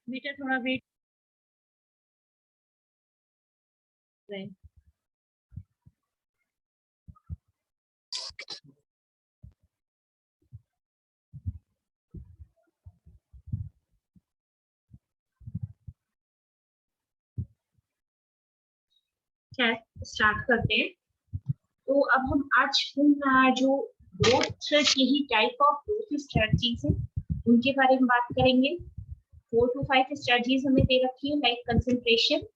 बेटा थोड़ा वेट करें। स्टार्ट करते हैं। तो अब हम आज उन जो ग्रोथ के ही टाइप ऑफ ग्रोथ स्ट्रेटजीज है उनके बारे में बात करेंगे। 4 to 5 स्ट्रेटजीज हमें दे रखी है, like concentration,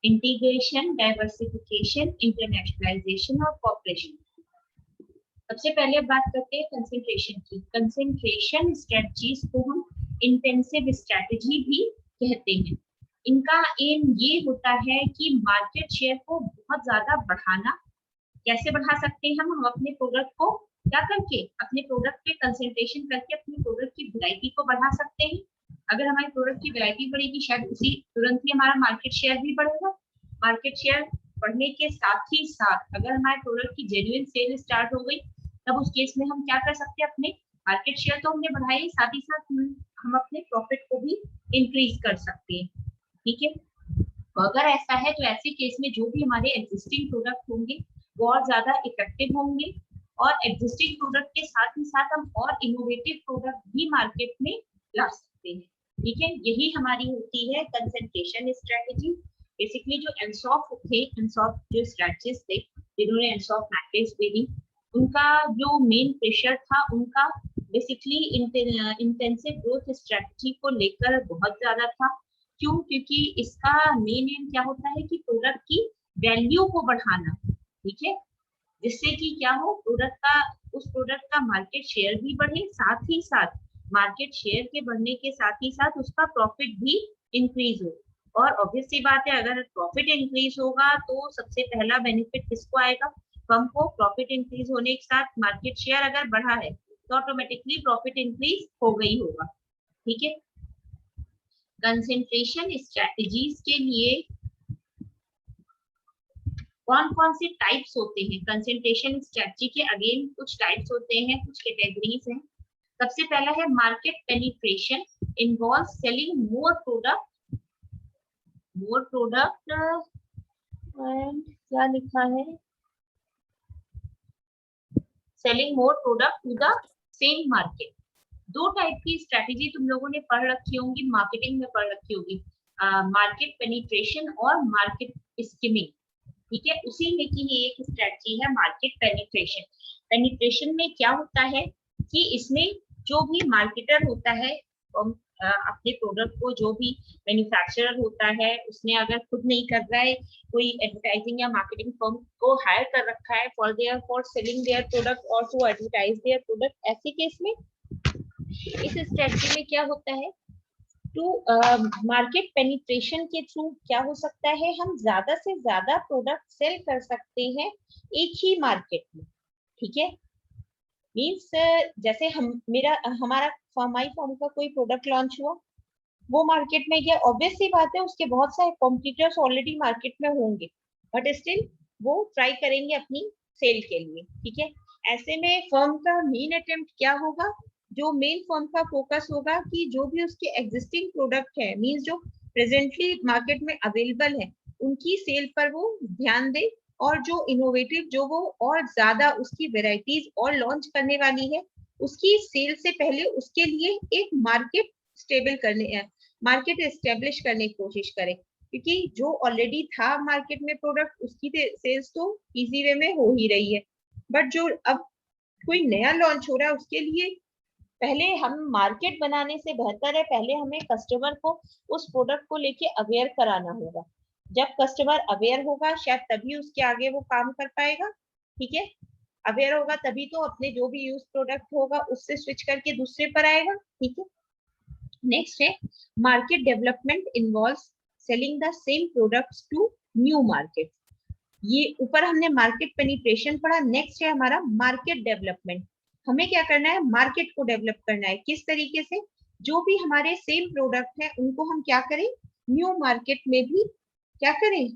integration, diversification, internationalisation और कॉपरेशन। सबसे पहले अब बात करते हैं कंसंट्रेशन की। कंसंट्रेशन स्ट्रेटजीज को हम इंटेंसिव स्ट्रेटजी भी कहते हैं। इनका एम ये होता है कि मार्केट शेयर को बहुत ज्यादा बढ़ाना। कैसे बढ़ा सकते हैं हम अपने प्रोडक्ट को क्या करके, अपने प्रोडक्ट पे कंसंट्रेशन करके अपने प्रोडक्ट की वैरायटी को बढ़ा सकते हैं। अगर हमारे प्रोडक्ट की वैरायटी बढ़ेगी, शायद उसी तुरंत ही हमारा मार्केट शेयर भी बढ़ेगा। मार्केट शेयर बढ़ने के साथ ही साथ अगर हमारे प्रोडक्ट की जेन्युइन सेल स्टार्ट हो गई, तब उस केस में हम क्या कर सकते हैं, अपने मार्केट शेयर तो हमने बढ़ाया ही, साथ ही साथ हम अपने प्रॉफिट को भी इंक्रीज कर सकते हैं। ठीक है, तो अगर ऐसा है तो ऐसे केस में जो भी हमारे एग्जिस्टिंग प्रोडक्ट होंगे वो और ज्यादा इफेक्टिव होंगे, और एग्जिस्टिंग प्रोडक्ट के साथ ही साथ हम और इनोवेटिव प्रोडक्ट भी मार्केट में ला सकते हैं। ठीक है, यही हमारी होती है कंसंट्रेशन स्ट्रेटेजी। बेसिकली जो एनसॉफ थे, एनसॉफ जो स्ट्रेटजिस्ट थे जिन्होंने एनसॉफ मैट्रिक्स भी दी, उनका जो मेन प्रेशर था उनका बेसिकली इंटेंसिव ग्रोथ स्ट्रेटजी को लेकर बहुत ज्यादा था। क्यों? क्योंकि इसका मेन एम क्या होता है कि प्रोडक्ट की वैल्यू को बढ़ाना। ठीक है, जिससे कि क्या हो, प्रोडक्ट का, उस प्रोडक्ट का मार्केट शेयर भी बढ़े, साथ ही साथ मार्केट शेयर के बढ़ने के साथ ही साथ उसका प्रॉफिट भी इंक्रीज हो। और ऑब्वियस सी बात है, अगर प्रॉफिट इंक्रीज होगा तो सबसे पहला बेनिफिट किसको आएगा? फर्म को। प्रॉफिट इंक्रीज होने के साथ मार्केट शेयर अगर बढ़ा है तो ऑटोमेटिकली प्रॉफिट इंक्रीज हो गई होगा। ठीक है, कंसंट्रेशन स्ट्रेटजीज के लिए कौन कौन से टाइप्स होते हैं? कंसंट्रेशन स्ट्रेटजी के अगेन कुछ टाइप्स होते हैं, कुछ कैटेगरीज हैं। सबसे पहला है market penetration, involve selling more product and क्या लिखा है, selling more product to the same market. दो टाइप की स्ट्रेटेजी तुम लोगों ने पढ़ रखी होंगी, मार्केटिंग में पढ़ रखी होगी, मार्केट पेनिट्रेशन और मार्केट स्किमिंग। ठीक है, उसी में की ही एक स्ट्रेटजी है मार्केट पेनिट्रेशन। पेनिट्रेशन में क्या होता है कि इसमें जो भी मार्केटर होता है, अपने प्रोडक्ट को, जो भी मैन्युफैक्चरर होता है, उसने अगर खुद नहीं कर रहा है, कोई एडवर्टाइजिंग या मार्केटिंग फर्म को हायर कर रखा है फॉर सेलिंग देयर प्रोडक्ट और टू एडवर्टाइज देयर प्रोडक्ट, ऐसे केस में इस स्ट्रेटजी में क्या होता है, टू मार्केट पेनिट्रेशन के थ्रू क्या हो सकता है, हम ज्यादा से ज्यादा प्रोडक्ट सेल कर सकते हैं एक ही मार्केट में। ठीक है, मीन्स जैसे हमारा फॉर्माई फॉर्म का कोई प्रोडक्ट लॉन्च हुआ, वो मार्केट में गया, ऑब्वियस सी बात है उसके बहुत सारे कॉम्पिटिटर्स ऑलरेडी मार्केट में होंगे, बट स्टिल वो ट्राई करेंगे अपनी सेल के लिए। ठीक है, ऐसे में फर्म का मेन अटेम्प्ट क्या होगा, जो मेन फर्म का फोकस होगा कि जो भी उसके एग्जिस्टिंग प्रोडक्ट है, मीन्स जो प्रेजेंटली मार्केट में अवेलेबल है, उनकी सेल पर वो ध्यान दे, और जो इनोवेटिव, जो वो और ज्यादा उसकी वेराइटीज और लॉन्च करने वाली है, उसकी सेल से पहले उसके लिए एक मार्केट स्टेबल करने, मार्केट एस्टेब्लिश करने की कोशिश करे। क्योंकि जो ऑलरेडी था मार्केट में प्रोडक्ट, उसकी सेल्स तो इजी वे में हो ही रही है, बट जो अब कोई नया लॉन्च हो रहा है उसके लिए पहले हम मार्केट बनाने से बेहतर है पहले हमें कस्टमर को उस प्रोडक्ट को लेके अवेयर कराना होगा। जब कस्टमर अवेयर होगा शायद तभी उसके आगे वो काम कर पाएगा। ठीक है, अवेयर होगा तभी तो अपने जो भी यूज प्रोडक्ट होगा उससे स्विच करके दूसरे पर आएगा। ठीक है, नेक्स्ट है market development, involve selling the same products to new market. ये ऊपर हमने मार्केट पेनिट्रेशन पढ़ा, नेक्स्ट है हमारा मार्केट डेवलपमेंट। हमें क्या करना है, मार्केट को डेवलप करना है। किस तरीके से? जो भी हमारे सेम प्रोडक्ट है उनको हम क्या करें, न्यू मार्केट में भी क्या करें,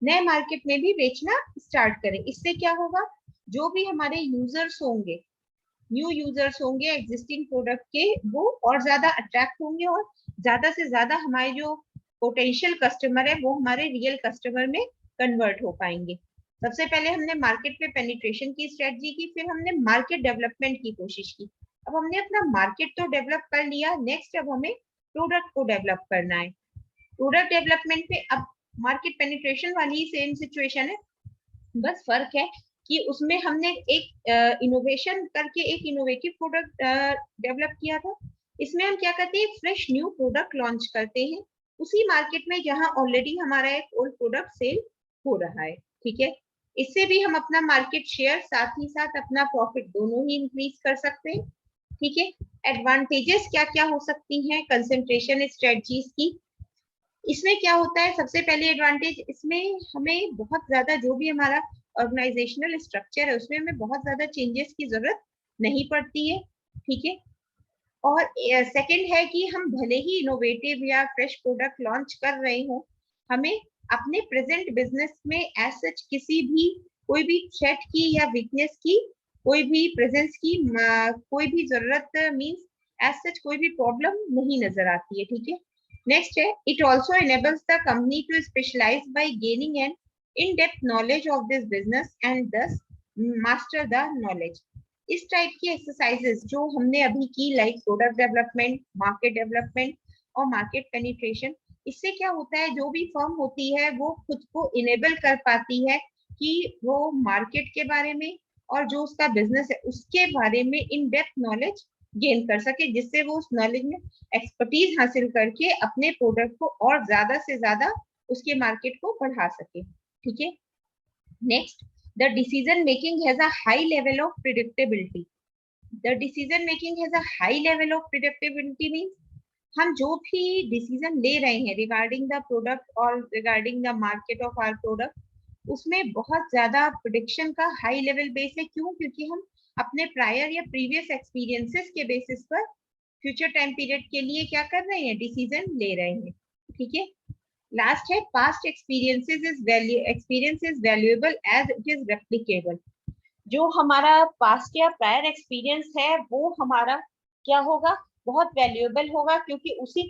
नए मार्केट में भी बेचना स्टार्ट करें। इससे क्या होगा, जो भी हमारे यूजर्स होंगे न्यू यूजर्स होंगे एग्जिस्टिंग प्रोडक्ट के, वो और ज्यादा अट्रैक्ट होंगे और ज्यादा से ज्यादा हमारे जो पोटेंशियल कस्टमर है वो हमारे रियल कस्टमर में कन्वर्ट हो पाएंगे। सबसे पहले हमने मार्केट पे पेनिट्रेशन की स्ट्रेटजी की, फिर हमने मार्केट डेवलपमेंट की कोशिश की। अब हमने अपना मार्केट तो डेवलप कर लिया, नेक्स्ट अब हमें प्रोडक्ट को डेवलप करना है। प्रोडक्ट डेवलपमेंट पे अब मार्केट पेनिट्रेशन वाली ही सेम सिचुएशन है, बस फर्क है कि उसमें हमने एक इनोवेशन करके एक इनोवेटिव प्रोडक्ट डेवलप किया था। इसमें हम क्या करते हैं, फ्रेश न्यू प्रोडक्ट लॉन्च करते हैं उसी मार्केट में जहां ऑलरेडी हमारा एक ओल्ड प्रोडक्ट सेल हो रहा है। ठीक है, इससे भी हम अपना मार्केट शेयर साथ ही साथ अपना प्रॉफिट दोनों ही इंक्रीज कर सकते हैं। ठीक है, एडवांटेजेस क्या क्या हो सकती हैं कंसंट्रेशन स्ट्रेटजीज की। इसमें क्या होता है, सबसे पहले एडवांटेज इसमें हमें बहुत ज्यादा जो भी हमारा ऑर्गेनाइजेशनल स्ट्रक्चर है उसमें हमें बहुत ज्यादा चेंजेस की जरूरत नहीं पड़ती है। ठीक है, और सेकंड है कि हम भले ही इनोवेटिव या फ्रेश प्रोडक्ट लॉन्च कर रहे हो, हमें अपने प्रेजेंट बिजनेस में एज सच किसी भी कोई भी थ्रेट की या वीकनेस की, कोई भी प्रेजेंस की कोई भी जरूरत मींस एज सच कोई भी प्रॉब्लम नहीं नजर आती है। ठीक है, नेक्स्ट है, it also enables the company to specialize by gaining an in-depth knowledge of this business and thus master the knowledge। इस टाइप की एक्सरसाइजेस जो हमने अभी की, like product development, market development और मार्केट पेनिट्रेशन, इससे क्या होता है, जो भी फर्म होती है वो खुद को इनेबल कर पाती है कि वो मार्केट के बारे में और जो उसका बिजनेस है उसके बारे में इन डेप्थ नॉलेज गेन कर सके, जिससे वो उस नॉलेज में एक्सपर्टीज हासिल करके अपने प्रोडक्ट को और ज्यादा से ज्यादा उसके मार्केट को बढ़ा सके। ठीक है, next, the decision making has a high level of predictability। the decision making has a high level of predictability means हम जो भी डिसीजन ले रहे हैं रिगार्डिंग द प्रोडक्ट और regarding the market of our product, उसमें बहुत ज्यादा प्रोडिक्शन का हाई लेवल बेस है। क्यों? क्योंकि हम अपने प्रायर या प्रीवियस एक्सपीरियंसेस के बेसिस पर फ्यूचर टाइम पीरियड के लिए क्या कर रहे हैं, डिसीजन ले रहे हैं। ठीक है, लास्ट है, past experience is valuable as it is replicable. जो हमारा पास्ट या प्रायर एक्सपीरियंस है वो हमारा क्या होगा, बहुत वैल्यूएबल होगा, क्योंकि उसी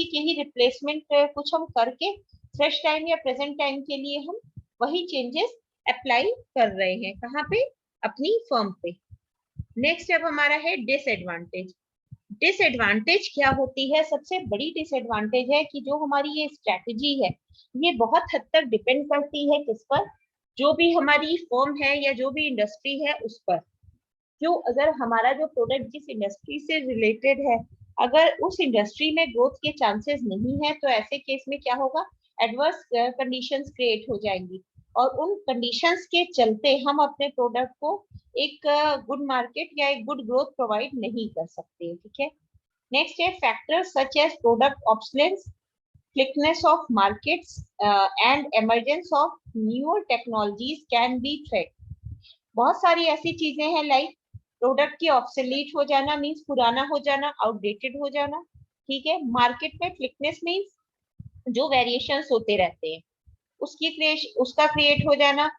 के ही रिप्लेसमेंट कुछ हम करके फ्रेश टाइम या प्रेजेंट टाइम के लिए हम वही चेंजेस अप्लाई कर रहे हैं, कहाँ पे, अपनी फर्म पे। नेक्स्ट अब हमारा है डिसएडवांटेज। डिसएडवांटेज क्या होती है, सबसे बड़ी डिसएडवांटेज है कि जो हमारी ये स्ट्रैटेजी है ये बहुत हद तक डिपेंड करती है किस पर, जो भी हमारी फर्म है या जो भी इंडस्ट्री है उस पर। क्यों? अगर हमारा जो प्रोडक्ट जिस इंडस्ट्री से रिलेटेड है, अगर उस इंडस्ट्री में ग्रोथ के चांसेस नहीं है तो ऐसे केस में क्या होगा, एडवर्स कंडीशंस क्रिएट हो जाएंगी और उन कंडीशंस के चलते हम अपने प्रोडक्ट को एक गुड मार्केट या एक गुड ग्रोथ प्रोवाइड नहीं कर सकते। ठीक है, नेक्स्ट है, factors such as product obsolescence, thickness of markets and emergence of newer technologies can be threat। बहुत सारी ऐसी चीजें हैं लाइक प्रोडक्ट की ऑब्सोलीट हो जाना मींस पुराना हो जाना, आउटडेटेड हो जाना। ठीक है, मार्केट में थिकनेस मींस जो वेरिएशंस होते रहते हैं उसका क्रिएट हो जाना,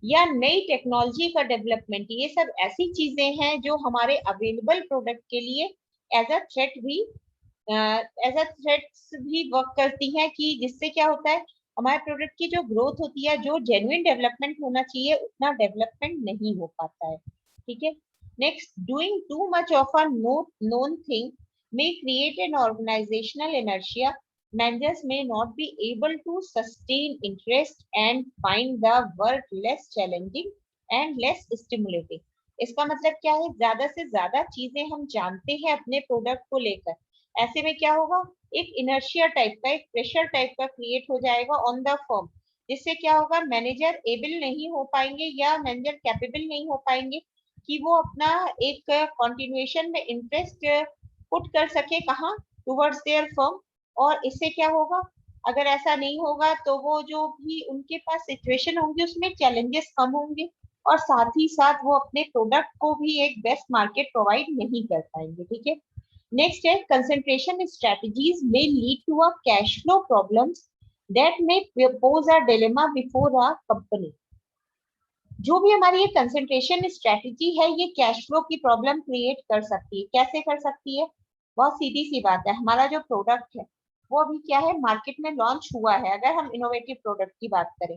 या नई टेक्नोलॉजी का डेवलपमेंट, ये सब ऐसी चीजें हैं जो हमारे अवेलेबल प्रोडक्ट के लिए एज अ थ्रेट भी वर्क करती हैं, कि जिससे क्या होता है, हमारे प्रोडक्ट की जो ग्रोथ होती है, जो जेन्युइन डेवलपमेंट होना चाहिए उतना डेवलपमेंट नहीं हो पाता है। ठीक है, next, doing too much of a known thing may create an organizational inertia। Managers may not be able to sustain interest and find the work less challenging and less stimulating। इसका मतलब क्या है, ज्यादा से ज्यादा चीजें हम जानते हैं अपने प्रोडक्ट को लेकर, ऐसे में क्या होगा, एक इनर्शिया टाइप का, एक प्रेशर टाइप का क्रिएट हो जाएगा ऑन द फर्म, जिससे क्या होगा, मैनेजर एबल नहीं हो पाएंगे या मैनेजर कैपेबल नहीं हो पाएंगे कि वो अपना एक कंटिन्यूएशन में इंटरेस्ट पुट कर सके, कहाँ, टुवर्ड्स देयर फर्म। और इससे क्या होगा, अगर ऐसा नहीं होगा तो वो जो भी उनके पास सिचुएशन होंगी उसमें चैलेंजेस कम होंगे और साथ ही साथ वो अपने प्रोडक्ट को भी एक बेस्ट मार्केट प्रोवाइड नहीं कर पाएंगे। ठीक है, नेक्स्ट है, concentration strategies may lead to a cash flow problems that may pose a dilemma before a company। जो भी हमारी ये कंसंट्रेशन स्ट्रेटजी है ये कैश फ्लो की प्रॉब्लम क्रिएट कर सकती है। कैसे कर सकती है? बहुत सीधी सी बात है, हमारा जो प्रोडक्ट है वो अभी क्या है, मार्केट में लॉन्च हुआ है। अगर हम इनोवेटिव प्रोडक्ट की बात करें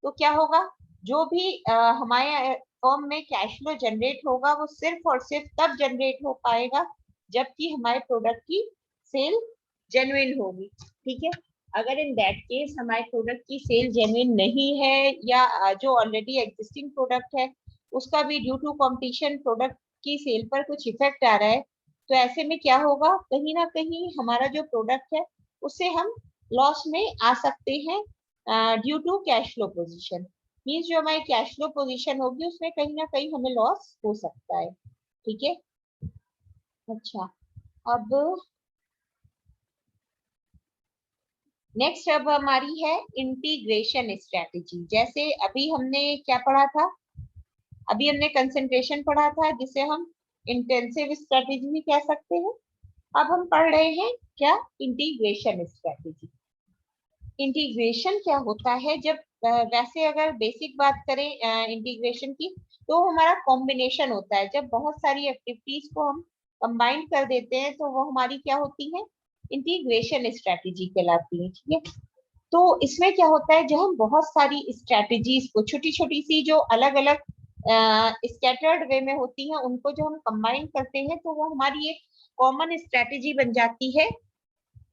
तो क्या होगा, जो भी हमारे फर्म में कैश फ्लो जनरेट होगा वो सिर्फ और सिर्फ तब जनरेट हो पाएगा जबकि हमारे प्रोडक्ट की सेल जेन्युइन होगी। ठीक है, अगर इन दैट केस हमारे प्रोडक्ट की सेल जेन्युइन नहीं है या जो ऑलरेडी एग्जिस्टिंग प्रोडक्ट है उसका भी ड्यू टू कंपटीशन प्रोडक्ट की सेल पर कुछ इफेक्ट आ रहा है, तो ऐसे में क्या होगा, कहीं ना कहीं हमारा जो प्रोडक्ट है उससे हम लॉस में आ सकते हैं due to cash flow position. Means जो हमारी कैश फ्लो पोजीशन होगी उसमें कहीं ना कहीं हमें लॉस हो सकता है। ठीक है, अच्छा, अब नेक्स्ट अब हमारी है इंटीग्रेशन स्ट्रेटेजी। जैसे अभी हमने क्या पढ़ा था, अभी हमने कंसंट्रेशन पढ़ा था जिसे हम इंटेंसिव स्ट्रेटेजी भी कह सकते हैं। अब हम पढ़ रहे हैं क्या, इंटीग्रेशन स्ट्रेटेजी। इंटीग्रेशन क्या होता है, जब वैसे अगर बेसिक बात करें इंटीग्रेशन की तो हमारा कॉम्बिनेशन होता है। जब बहुत सारी एक्टिविटीज को हम कंबाइन कर देते हैं तो वो हमारी क्या होती है, इंटीग्रेशन स्ट्रेटेजी कहलाती है। ठीक है, तो इसमें क्या होता है, जब हम बहुत सारी स्ट्रेटेजीज को छोटी छोटी सी जो अलग अलग स्कैटर्ड वे में होती हैं उनको जो हम कंबाइन करते हैं तो वो हमारी एक कॉमन स्ट्रेटेजी बन जाती है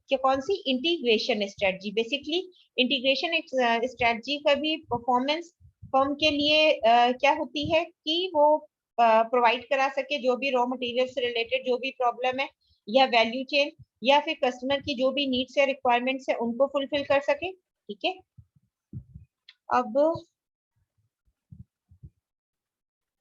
कि कौन सी, integration strategy. Basically integration strategy का भी परफॉर्मेंस फर्म के लिए क्या होती है कि वो प्रोवाइड करा सके जो भी रॉ मटेरियल से रिलेटेड जो भी प्रॉब्लम है या वैल्यू चेन या फिर कस्टमर की जो भी नीड्स या रिक्वायरमेंट्स है उनको फुलफिल कर सके। ठीक है, अब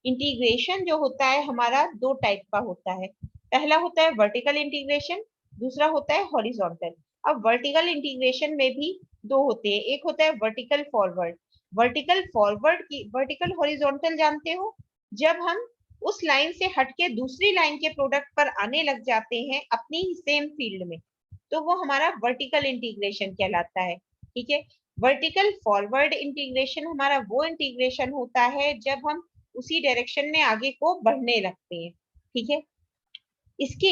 इंटीग्रेशन जो होता है हमारा दो टाइप का होता है। पहला होता है वर्टिकल इंटीग्रेशन, दूसरा होता है हॉरिजॉन्टल। अब वर्टिकल इंटीग्रेशन में भी दो होते हैं, एक होता है वर्टिकल फॉरवर्ड। वर्टिकल फॉरवर्ड की, वर्टिकल हॉरिजॉन्टल जानते हो, जब हम उस लाइन से हटके दूसरी लाइन के प्रोडक्ट पर आने लग जाते हैं अपनी सेम फील्ड में, तो वो हमारा वर्टिकल इंटीग्रेशन कहलाता है। ठीक है, वर्टिकल फॉरवर्ड इंटीग्रेशन हमारा वो इंटीग्रेशन होता है जब हम उसी डायरेक्शन में आगे को बढ़ने लगते हैं। ठीक है, इसके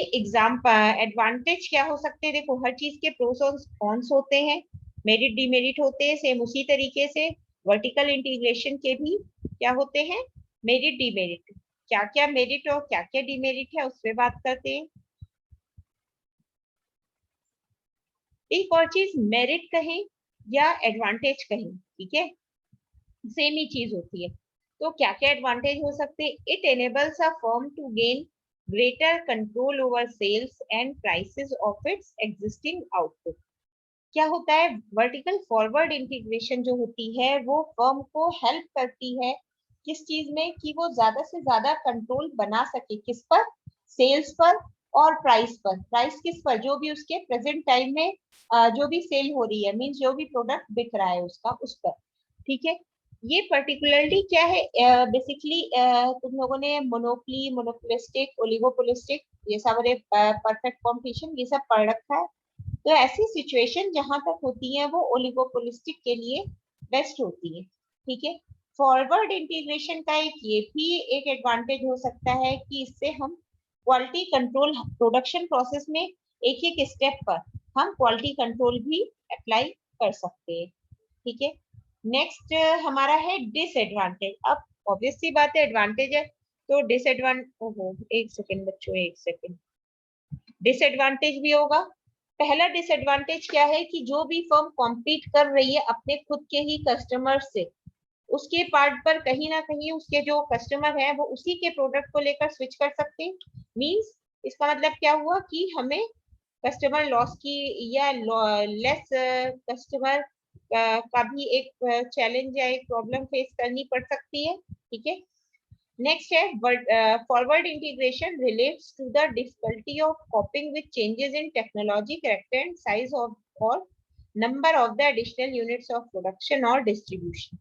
एडवांटेज क्या हो सकते हैं, देखो हर चीज के प्रोस और कॉन्स होते हैं, मेरिट डिमेरिट होते हैं। सेम उसी तरीके से वर्टिकल इंटीग्रेशन के भी क्या होते हैं, मेरिट डिमेरिट। क्या क्या मेरिट और क्या क्या डिमेरिट है उस पर बात करते हैं। एक और चीज, मेरिट कहें या एडवांटेज कहें, ठीक है, सेम ही चीज होती है। तो क्या क्या एडवांटेज हो सकते हैं, it enables a firm to gain greater control over sales and prices of its existing output. क्या होता है, वर्टिकल फॉरवर्ड इंटीग्रेशन जो होती है वो फर्म को हेल्प करती है किस चीज में, कि वो ज्यादा से ज्यादा कंट्रोल बना सके, किस पर, सेल्स पर और प्राइस पर। प्राइस किस पर, जो भी उसके प्रेजेंट टाइम में जो भी सेल हो रही है, मीन्स जो भी प्रोडक्ट बिक रहा है उसका, उस पर। ठीक है, ये पर्टिकुलरली क्या है, बेसिकली तुम लोगों ने मोनोपोली, मोनोपोलिस्टिक, ओलिगोपोलिस्टिक, ये सब, परफेक्ट कॉम्पिटिशन, ये सब पढ़ रखा है। तो ऐसी सिचुएशन जहां तक होती है वो ओलिगोपोलिस्टिक के लिए बेस्ट होती है। ठीक है, फॉरवर्ड इंटीग्रेशन का एक ये भी एक एडवांटेज हो सकता है कि इससे हम क्वालिटी कंट्रोल, प्रोडक्शन प्रोसेस में एक एक स्टेप पर हम क्वालिटी कंट्रोल भी अप्लाई कर सकते हैं। ठीक है, नेक्स्ट हमारा है डिसएडवांटेज। अब ऑब्वियस सी बात है, एडवांटेज है तो डिसएडवांटेज, ओहो एक सेकेंड बच्चों, एक सेकेंड, डिसएडवांटेज भी होगा। पहला डिसएडवांटेज क्या है कि जो भी फर्म कॉम्पीट कर रही है अपने खुद के ही कस्टमर से, उसके पार्ट पर कहीं ना कहीं उसके जो कस्टमर है वो उसी के प्रोडक्ट को लेकर स्विच कर सकते हैं। मींस इसका मतलब क्या हुआ कि हमें कस्टमर लॉस की या लेस कस्टमर का भी एक चैलेंज या एक प्रॉब्लम फेस करनी पड़ सकती है। ठीक है, नेक्स्ट है forward integration relates to the difficulty of coping with changes in technology, character and size of और number of the additional units of production और डिस्ट्रीब्यूशन।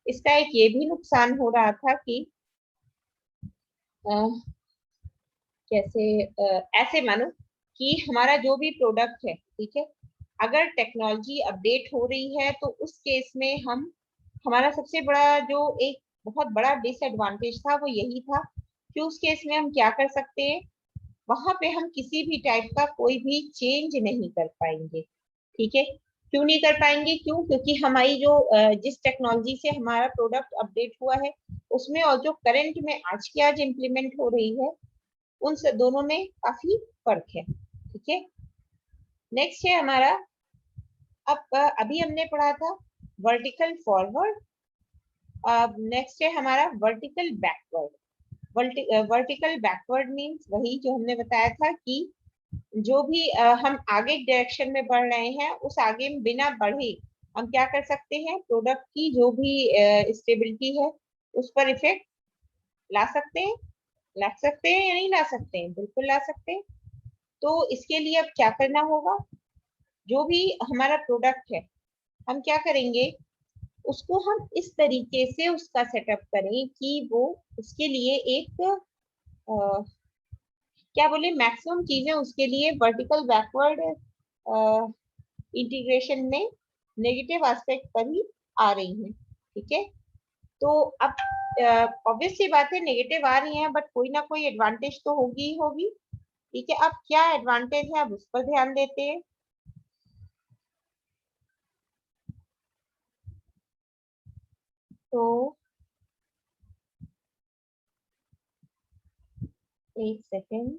इसका एक ये भी नुकसान हो रहा था कि जैसे ऐसे मानो कि हमारा जो भी प्रोडक्ट है, ठीक है, अगर टेक्नोलॉजी अपडेट हो रही है तो उस केस में हम, हमारा सबसे बड़ा जो एक बहुत बड़ा डिसएडवांटेज था वो यही था कि उस केस में हम क्या कर सकते हैं, वहां पे हम किसी भी टाइप का कोई भी चेंज नहीं कर पाएंगे। ठीक है, क्यों नहीं कर पाएंगे, क्यों, क्योंकि हमारी जो जिस टेक्नोलॉजी से हमारा प्रोडक्ट अपडेट हुआ है उसमें और जो करंट में आज की आज इम्प्लीमेंट हो रही है उन दोनों में काफी फर्क है। ठीक है, नेक्स्ट है हमारा, अब अभी हमने पढ़ा था वर्टिकल फॉरवर्ड, अब नेक्स्ट है हमारा vertical backward. Vertical backward means वही जो हमने बताया था कि जो भी हम आगे डायरेक्शन में बढ़ रहे हैं उस आगे में बिना बढ़े हम क्या कर सकते हैं, प्रोडक्ट की जो भी स्टेबिलिटी है उस पर इफेक्ट ला सकते हैं या नहीं ला सकते हैं, बिल्कुल ला सकते हैं। तो इसके लिए अब क्या करना होगा, जो भी हमारा प्रोडक्ट है हम क्या करेंगे, उसको हम इस तरीके से उसका सेटअप करें कि वो उसके लिए एक क्या बोले, मैक्सिमम चीजें उसके लिए वर्टिकल बैकवर्ड इंटीग्रेशन में नेगेटिव एस्पेक्ट पर ही आ रही हैं। ठीक है, तो अब ऑब्वियस सी बात है नेगेटिव आ रही हैं बट कोई ना कोई एडवांटेज तो होगी ही होगी। ठीक है, अब क्या एडवांटेज है अब उस पर ध्यान देते हैं। तो एक सेकेंड,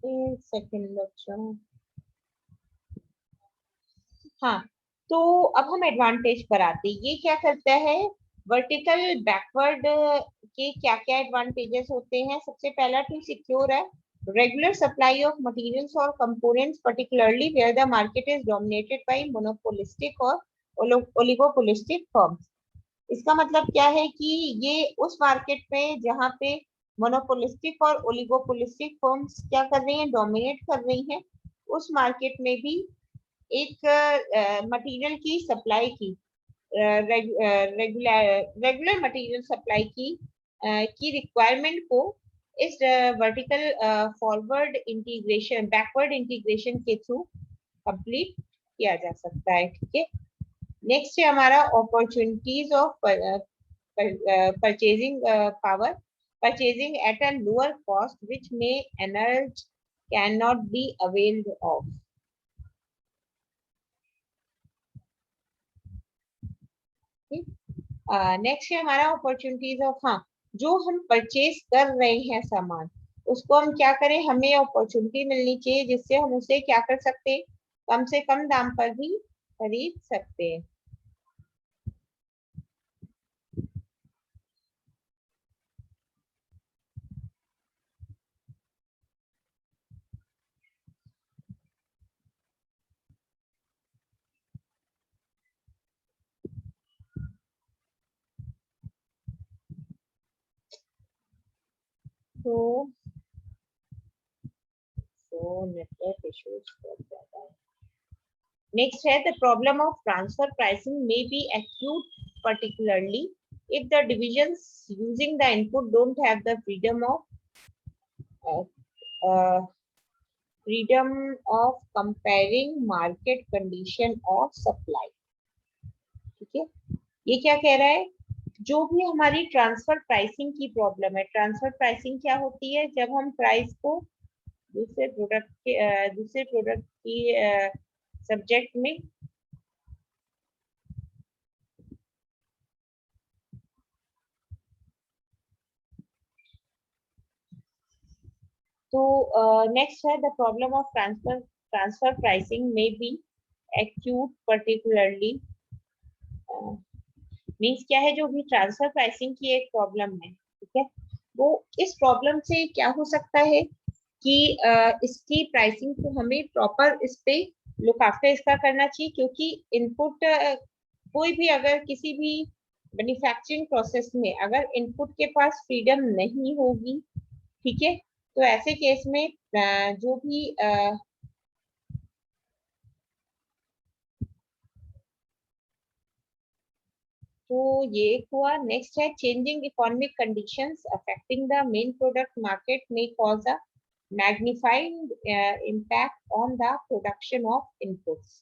एक सेकेंड बच्चों। हाँ, तो अब हम एडवांटेज पर आते हैं, ये क्या करता है, वर्टिकल बैकवर्ड के क्या क्या एडवांटेजेस होते हैं। सबसे पहला, टू सिक्योर है रेगुलर सप्लाई ऑफ मटेरियल्स और components particularly where the market is dominated by monopolistic और ओलिगोपोलिस्टिक फर्म्स। इसका मतलब क्या है कि ये उस मार्केट में जहाँ पे मोनोपोलिस्टिक और ओलिगोपोलिस्टिक फर्म्स क्या कर रही हैं, डोमिनेट कर रही हैं, उस मार्केट में भी एक मटेरियल की सप्लाई की रेगुलर मटेरियल सप्लाई की रिक्वायरमेंट को इस vertical forward integration backward integration के थ्रू कंप्लीट किया जा सकता है। ठीक है, नेक्स्ट है हमारा opportunities of purchasing power, purchasing at a lower cost which may एनर्ज can not be availed of. Next है हमारा अपॉर्चुनिटीज ऑफ, हाँ, जो हम परचेज कर रहे हैं सामान उसको हम क्या करें, हमें अपॉर्चुनिटी मिलनी चाहिए जिससे हम उसे क्या कर सकते हैं, कम से कम दाम पर भी खरीद सकते हैं। तो नेटवर्क इश्यूज बहुत ज्यादा है। नेक्स्ट है the problem of transfer pricing may be acute particularly if the divisions using the input don't have the uh, uh, freedom of comparing market condition or supply। ठीक है, ये क्या कह रहा है, जो भी हमारी ट्रांसफर प्राइसिंग की प्रॉब्लम है, ट्रांसफर प्राइसिंग क्या होती है, जब हम प्राइस को दूसरे प्रोडक्ट की सब्जेक्ट में तो नेक्स्ट है the problem of transfer pricing में बी एक्यूट पर्टिकुलरली, मीन्स क्या है, जो भी ट्रांसफर प्राइसिंग की एक प्रॉब्लम है, ठीक है, वो इस प्रॉब्लम से क्या हो सकता है कि इसकी प्राइसिंग को हमें प्रॉपर इस पे लुक आफ्टर इसका करना चाहिए, क्योंकि इनपुट कोई भी अगर किसी भी मैन्युफैक्चरिंग प्रोसेस में अगर इनपुट के पास फ्रीडम नहीं होगी, ठीक है, तो ऐसे केस में जो भी तो ये हुआ। नेक्स्ट है changing economic conditions affecting the main product market may cause a magnified impact on the production of inputs.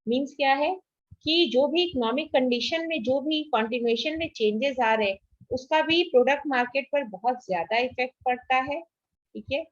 Means क्या है कि जो भी इकोनॉमिक कंडीशन में जो भी कॉन्टिन्यूएशन में चेंजेस आ रहे हैं उसका भी प्रोडक्ट मार्केट पर बहुत ज्यादा इफेक्ट पड़ता है। ठीक है,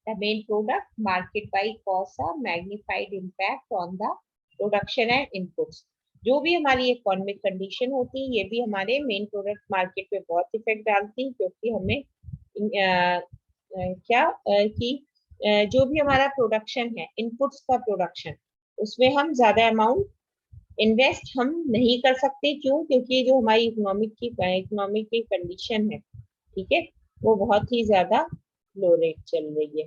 the main product market by cause a magnified impact on the production and inputs। जो भी हमारी इकोनॉमिक कंडीशन होती है ये भी हमारे मेन प्रोडक्ट मार्केट पे बहुत इफेक्ट डालती है, क्योंकि हमें कि जो भी हमारा प्रोडक्शन है, इनपुट्स का प्रोडक्शन, उसमें हम ज्यादा अमाउंट इन्वेस्ट हम नहीं कर सकते। क्यों? क्योंकि जो हमारी इकोनॉमिक की कंडीशन है, ठीक है, वो बहुत ही ज्यादा लो रेट चल रही है।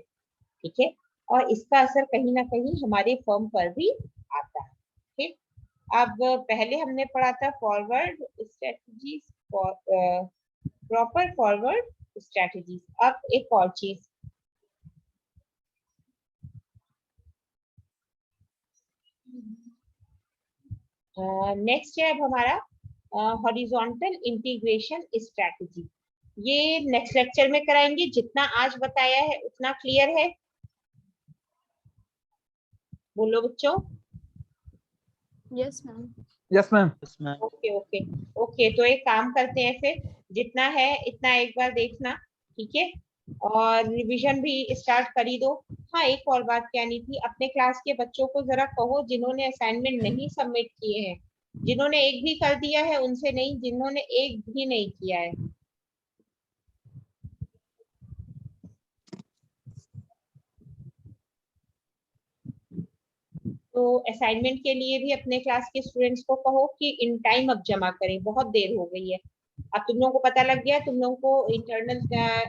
ठीक है, और इसका असर कहीं ना कहीं हमारे फर्म पर भी आता है। ठीक, अब पहले हमने पढ़ा था forward strategies, proper forward strategies. अब एक और चीज, नेक्स्ट है अब हमारा हॉरिजॉन्टल इंटीग्रेशन स्ट्रेटजी। ये नेक्स्ट लेक्चर में कराएंगे। जितना आज बताया है उतना क्लियर है? बोलो बच्चों। Yes ma'am. Yes ma'am. Okay okay okay, तो एक काम करते हैं फिर, जितना है इतना एक बार देखना, ठीक है, और रिवीजन भी स्टार्ट कर ही दो। हाँ, एक और बात कहनी थी, अपने क्लास के बच्चों को जरा कहो जिन्होंने असाइनमेंट नहीं सबमिट किए हैं, जिन्होंने एक भी कर दिया है उनसे नहीं, जिन्होंने एक भी नहीं किया है। तो असाइनमेंट के लिए भी अपने क्लास के स्टूडेंट्स को कहो कि इन टाइम अब जमा करें, बहुत देर हो गई है। अब तुम लोगों को पता लग गया, तुम लोगों को इंटरनल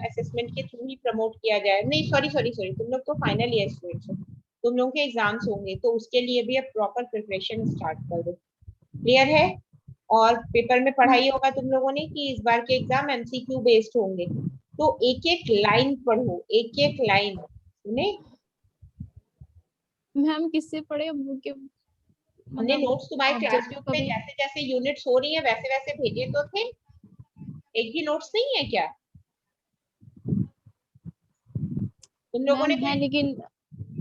असेसमेंट के थ्रू ही प्रमोट किया जाए। नहीं, सॉरी सॉरी सॉरी, तुम लोग तो फाइनल ईयर स्टूडेंट्स हो, तुम लोगों के एग्जाम्स होंगे, तो उसके लिए भी अब प्रॉपर प्रिपरेशन स्टार्ट कर दो। क्लियर है? और पेपर में पढ़ाई होगा तुम लोगों ने कि इस बार के एग्जाम एमसीक्यू बेस्ड होंगे, तो एक एक लाइन पढ़ो, एक एक लाइन। सुने? मैम किससे पढ़े? वो के हमने नोट्स तुम्हारे क्लास ऑब्जेक्टिव ग्रुप में कभी जैसे जैसे यूनिट्स हो रही है वैसे वैसे भेजे तो थे। एक भी नोट्स नहीं है क्या तुम लोगों ने? मैम है, लेकिन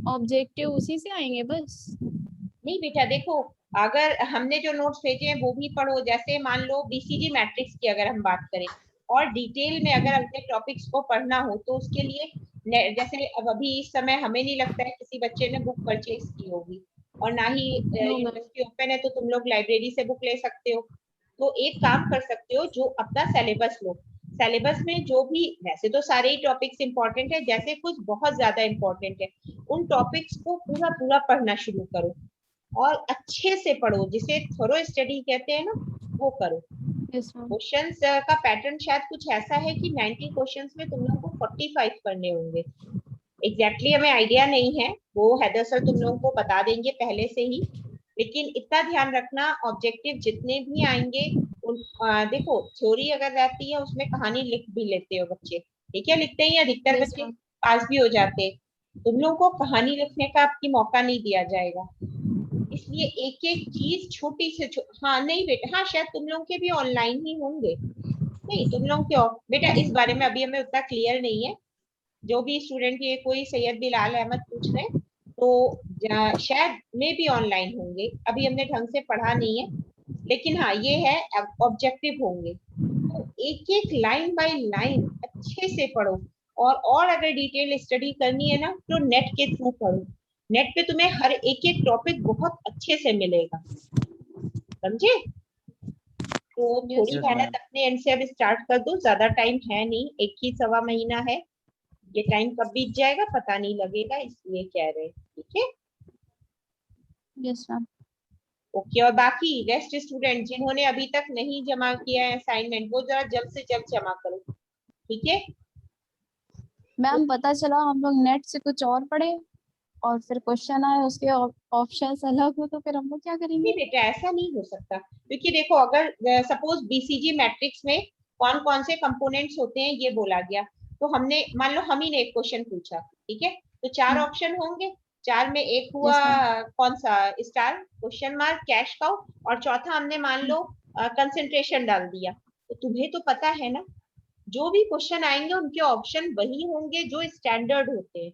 ऑब्जेक्टिव उसी से आएंगे बस। नहीं बेटा, देखो, अगर हमने जो नोट्स भेजे हैं वो भी पढ़ो। जैसे मान लो बीसीजी मैट्रिक्स की अगर हम बात करें और डिटेल में अगर अपने टॉपिक्स को पढ़ना हो तो उसके लिए जैसे अब अभी इस समय हमें नहीं लगता है किसी बच्चे ने बुक परचेज की होगी, और ना ही नो मैम। यूनिवर्सिटी ओपन है, तो तुम लोग लाइब्रेरी से बुक ले सकते हो। तो एक काम कर सकते हो, जो अपना सिलेबस लो, सिलेबस में जो भी, वैसे तो सारे ही टॉपिक्स इंपॉर्टेंट है, जैसे कुछ बहुत ज्यादा इंपॉर्टेंट है उन टॉपिक्स को पूरा पूरा पढ़ना शुरू करो और अच्छे से पढ़ो, जिसे थोरो स्टडी कहते हैं ना, वो करो। Yes ma'am. क्वेश्चंस का पैटर्न शायद कुछ ऐसा है कि 90 क्वेश्चंस में तुम लोगों को 45 करने होंगे। एग्जैक्टली हमें आइडिया नहीं है, वो हैदर सर तुम लोगों को बता देंगे पहले से ही। लेकिन इतना ध्यान रखना, ऑब्जेक्टिव जितने भी आएंगे देखो, थ्योरी अगर रहती है उसमें कहानी लिख भी लेते हो बच्चे, ठीक है, लिखते ही अधिकतर यस बच्चे मैम। पास भी हो जाते। तुम लोगों को कहानी लिखने का आपकी मौका नहीं दिया जाएगा, इसलिए एक एक चीज छोटी से हाँ नहीं बेटा, हाँ शायद तुम लोगों के भी ऑनलाइन ही होंगे। नहीं, तुम लोग क्यों बेटा, इस बारे में अभी हमें उतना क्लियर नहीं है। जो भी स्टूडेंट, ये कोई सैयद बिलाल अहमद पूछ रहे हैं, तो शायद में भी ऑनलाइन होंगे, अभी हमने ढंग से पढ़ा नहीं है। लेकिन हाँ ये है, ऑब्जेक्टिव होंगे, तो एक एक लाइन बाय लाइन अच्छे से पढ़ो। और अगर डिटेल स्टडी करनी है ना तो नेट के थ्रू पढ़ो। नेट पे तुम्हें हर एक एक टॉपिक बहुत अच्छे से मिलेगा, समझे? तो थोड़ी यस मेहनत मैम। अपने एंड से अब स्टार्ट कर दो, ज्यादा टाइम है नहीं, एक ही सवा महीना है। ये टाइम कब बीत जाएगा पता नहीं लगेगा, इसलिए कह रहे हैं, ठीक है? Yes ma'am. ओके, और बाकी रेस्ट स्टूडेंट जिन्होंने अभी तक नहीं जमा किया है असाइनमेंट, वो जरा जल्द से जल्द जमा करो, ठीक है? मैम पता चला हम लोग नेट से कुछ और पढ़े। और फिर क्वेश्चन आए उसके ऑप्शंस अलग हो तो फिर हम लोग क्या नहीं करेंगे? बेटा, ऐसा नहीं हो सकता, क्योंकि देखो अगर सपोज बीसीजी मैट्रिक्स में कौन कौन से कंपोनेंट्स होते हैं ये बोला गया, तो हमने मान लो हम ही ने एक क्वेश्चन पूछा, ठीक है, तो चार ऑप्शन होंगे, चार में एक हुआ यस मैम। कौन सा, star, question mark, cash cow, और चौथा हमने मान लो कंसंट्रेशन डाल दिया। तो तुम्हें तो पता है ना, जो भी क्वेश्चन आएंगे उनके ऑप्शन वही होंगे जो स्टैंडर्ड होते हैं।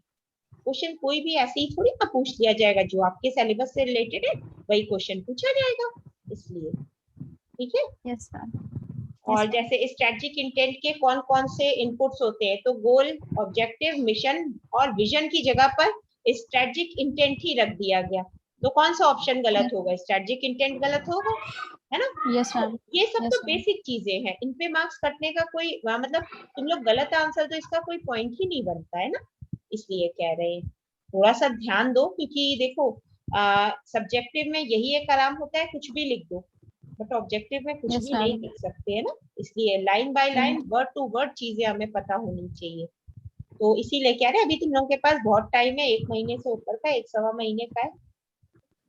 क्वेश्चन कोई भी ऐसे ही थोड़ी ना पूछ लिया जाएगा, जो आपके सिलेबस से रिलेटेड है वही क्वेश्चन पूछा जाएगा, इसलिए, ठीक है। Yes ma'am. और जैसे स्ट्रेटजिक इंटेंट के कौन कौन से इनपुट्स होते हैं, तो गोल, ऑब्जेक्टिव, मिशन और विजन की जगह पर स्ट्रेटजिक इंटेंट ही रख दिया गया, तो कौन सा ऑप्शन गलत होगा, स्ट्रेटजिक इंटेंट गलत होगा, है ना। यस तो मैम। ये सब तो यस मैम। बेसिक चीजें हैं, इन पे मार्क्स कटने का कोई मतलब तुम लोग गलत आंसर तो इसका कोई पॉइंट ही नहीं बनता है ना, इसलिए कह रहे हैं थोड़ा सा ध्यान दो, क्योंकि देखो सब्जेक्टिव में यही एक आराम होता है, कुछ भी लिख दो, बट ऑब्जेक्टिव में कुछ यस भी नहीं मैम। लिख सकते है ना, इसलिए line by line, word to word चीजें हमें पता होनी चाहिए। तो इसीलिए कह रहे हैं अभी तुम लोगों के पास बहुत टाइम है, 1 महीने से ऊपर का, 1 सवा महीने का है,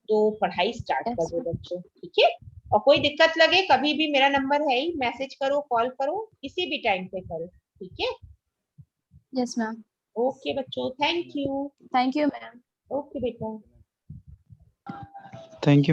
तो पढ़ाई स्टार्ट कर यस दो मैम। बच्चों, ठीक है। और कोई दिक्कत लगे कभी भी मेरा नंबर है ही, मैसेज करो, कॉल करो, किसी भी टाइम पे करो, ठीक है। Yes ma'am. ओके बच्चों, thank you. Thank you ma'am. Okay बेटा। Thank you.